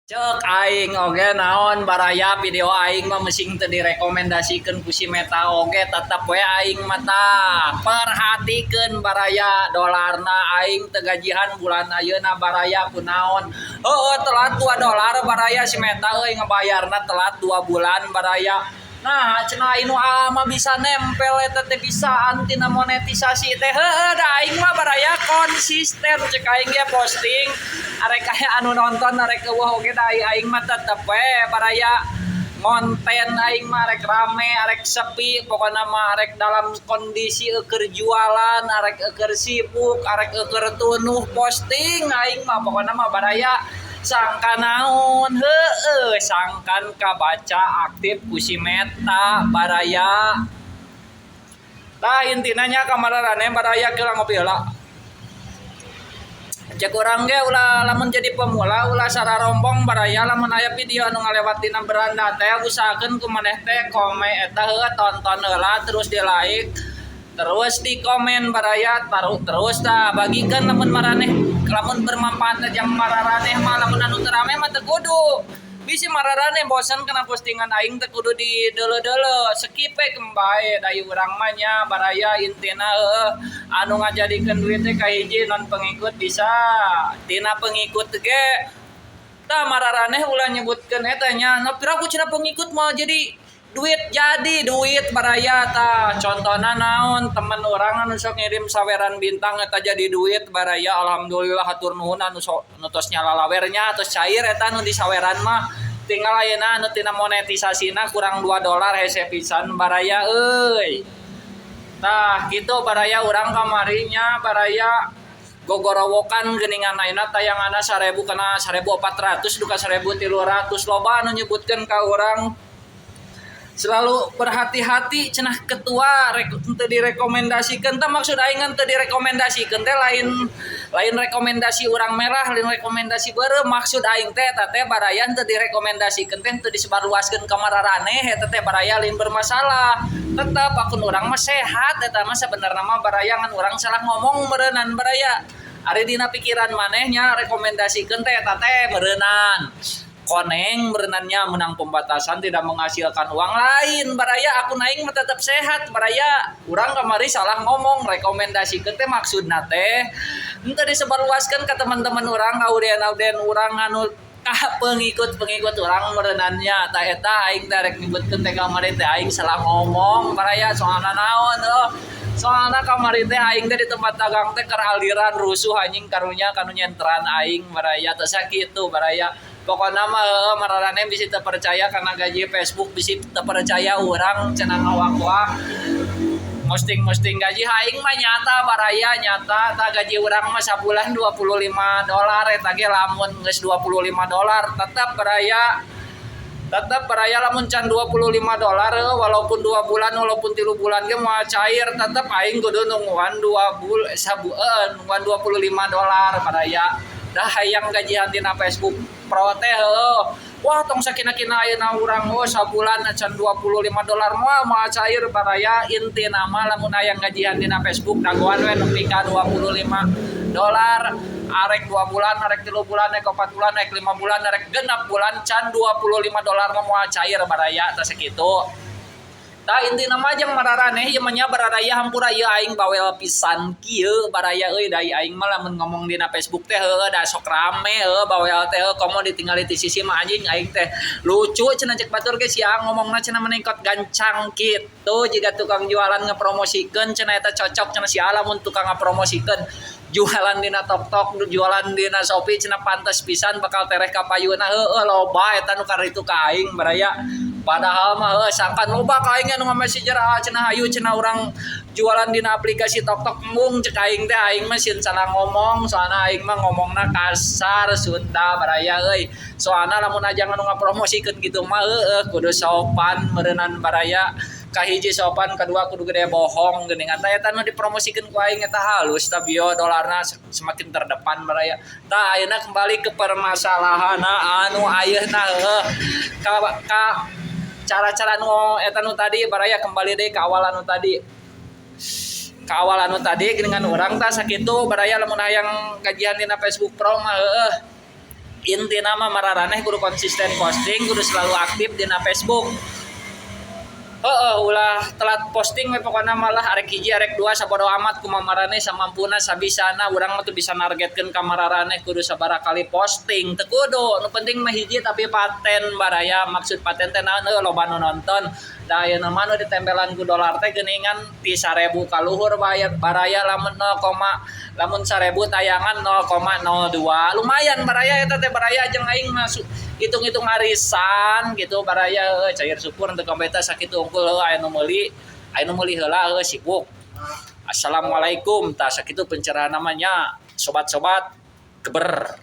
Cek aing oge naon baraya video aing mah meusing teu direkomendasikeun ku si Meta oge tetep we aing mata perhatikeun baraya dolarna aing teu gajihan bulan ayeuna baraya kunaon heueuh telat $2 baraya si Meta euy ngabayarna telat 2 bulan baraya. Nah, cenah inu mah bisa nempel eta teh bisaan tina monetisasi teh. Heueuh da aing mah baraya konsisten cek aing ge posting. Arek aya anu nonton arek eueuh oge da aing mah tetep we baraya konten aing mah arek rame, arek sepi, pokona mah arek dalam kondisi eukeur jualan, arek eukeur sibuk, arek eukeur tunuh posting aing mah pokona mah baraya sangka naon heueuh sangkan kabaca aktif ku si Meta baraya. Tah intina nya kamararane baraya keur ngopi heula. Cek urang ge ulah lamun jadi pemula ulah sararombong baraya lamun aya video anu ngalewatina beranda teh usahakeun kumaneh teh komen eta heuh tonton heula terus di like terus di komen baraya terus dah bagikan lamun maraneh lamun bermanfaat jeung mararaneh mah lamun anu teu rame mah teu kudu bisi mararaneh bosan kana postingan aing teu kudu di deule-deule skip we kembae da ieu urang mah nya baraya intina anu ngajadikeun duit teh ka hiji non pengikut bisa tina pengikut ge tah mararaneh ulah nyebutkeun eta nya nah pira ku cenah pengikut mah jadi duit baraya tah contohna naon temen orang anu sok ngirim saweran bintang eta jadi duit baraya alhamdulillah hatur nuhun anu tos nyalalawernya tos cair eta anu di saweran mah tinggal ayeuna anu tina monetisasina kurang $2 hese pisan baraya euy tah kitu baraya urang kamarinya baraya gogorowokan geuningan ayeuna tayanganna 1000 kana 1400 duka 1300 loba anu nyebutkeun ka urang selalu berhati-hati cenah ketua teu direkomendasikeun teh maksud aing teu direkomendasikeun teh lain rekomendasi urang merah lain rekomendasi beureum maksud aing teh eta teh baraya teu direkomendasikeun teh teu disebarluaskeun ka mararaneh eta teh baraya lain bermasalah tetep akun urang mah sehat eta mah sabenerna mah baraya ngan urang salah ngomong meureunan baraya ari dina pikiran manehnya rekomendasikeun teh eta teh meureunan koneng berenannya menang pembatasan tidak menghasilkan uang lain baraya akun aing mah tetap sehat baraya urang kamari salah ngomong rekomendasi teh maksudna teh henteu disebarluaskeun ka teman-teman urang ka audien urang anu pengikut urang merenannya tah eta aing rek nyebutkeun teh kamari teh aing salah ngomong baraya soalna naon soalna kamari teh aing teh di tempat dagang teh keur aliran rusuh anjing karunya kanu nyentran aing baraya teu sakitu baraya pokoknya mah mararaneh bisi teu percaya karena gaji Facebook bisi teu percaya urang cenah ngawak-wak posting gaji aing mah nyata baraya nyata tah gaji urang mah sabulan $25 eta ge lamun geus $25 tetep baraya lamun can $25 walaupun 2 bulan walaupun 3 bulan ge moal cair tetep aing kudu nungguan 2 bulan nungguan $25 baraya dah hayang gajian tina Facebook Pro teh wah tong sakina-kina ayeuna urang sabulan can $25 moal cair baraya intina mah lamun hayang gajian tina Facebook dagoan we nepi ka $25 arek 2 bulan arek 3 bulan arek 4 bulan arek 5 bulan arek 6 bulan can $25 mah moal cair baraya teh sakitu tah intina mah jeung mararaneh ieu mah nya bararaya hampura ieu aing bawel pisan kieu baraya euy da aing mah lamun ngomong dina Facebook teh heueuh da sok rame bawel teh komo ditinggali ti sisi mah anjing aing teh lucu cenah cek batur ge sia ngomongna cenah meningkat gancang kitu jiga tukang jualan ngepromosikeun cenah eta cocok cenah sia lamun tukang ngapromosikeun jualan dina TokTok jualan dina Shopee cenah pantes pisan bakal tereh ka payuna heueuh loba eta nu karitu ka aing baraya padahal mah sangkan loba ka aing anu ngamessenger cenah hayu cenah urang jualan dina aplikasi TokTok embung cek aing teh aing mah sieun salah ngomong soalna aing mah ngomongna kasar Sunda baraya euy soalna lamun aja anu ngapromosikeun kitu mah kudu sopan meureunan baraya kahiji sopan kedua kudu gede bohong geuningan tah eta nu dipromosikeun ku aing eta halus tapi dolarna semakin terdepan baraya tah ayeuna kembali ke permasalahan anu ayeuna ka cara-cara nu eta nu tadi baraya kembali deui ka awal anu tadi dengan urang tah sakitu baraya lamun hayang kajian dina Facebook Pro mah intina mah mararaneh kudu konsisten posting, kudu selalu aktif dina Facebook. Ulah telat posting we pokona malah arek hiji arek dua sabodo amat kumaha maraneh samampuna sabisana urang mah tuh bisa nargetkeun ka mararaneh kudu sabaraha kali posting teu kudu nu penting mah hiji tapi paten baraya maksud paten teh naon loba nu nonton da ayeuna mah nu ditempelan ku dolar teh geuningan ti 1000 ka luhur bayar baraya lamun 1000 tayangan 0,02 lumayan baraya eta teh baraya jeung aing masuk hitung-hitung arisan gitu baraya cair syukur untuk kompeta sakitu unggul anu meuli heula sibuk. Assalamualaikum tah sakitu pencerahan namanya sobat-sobat geber.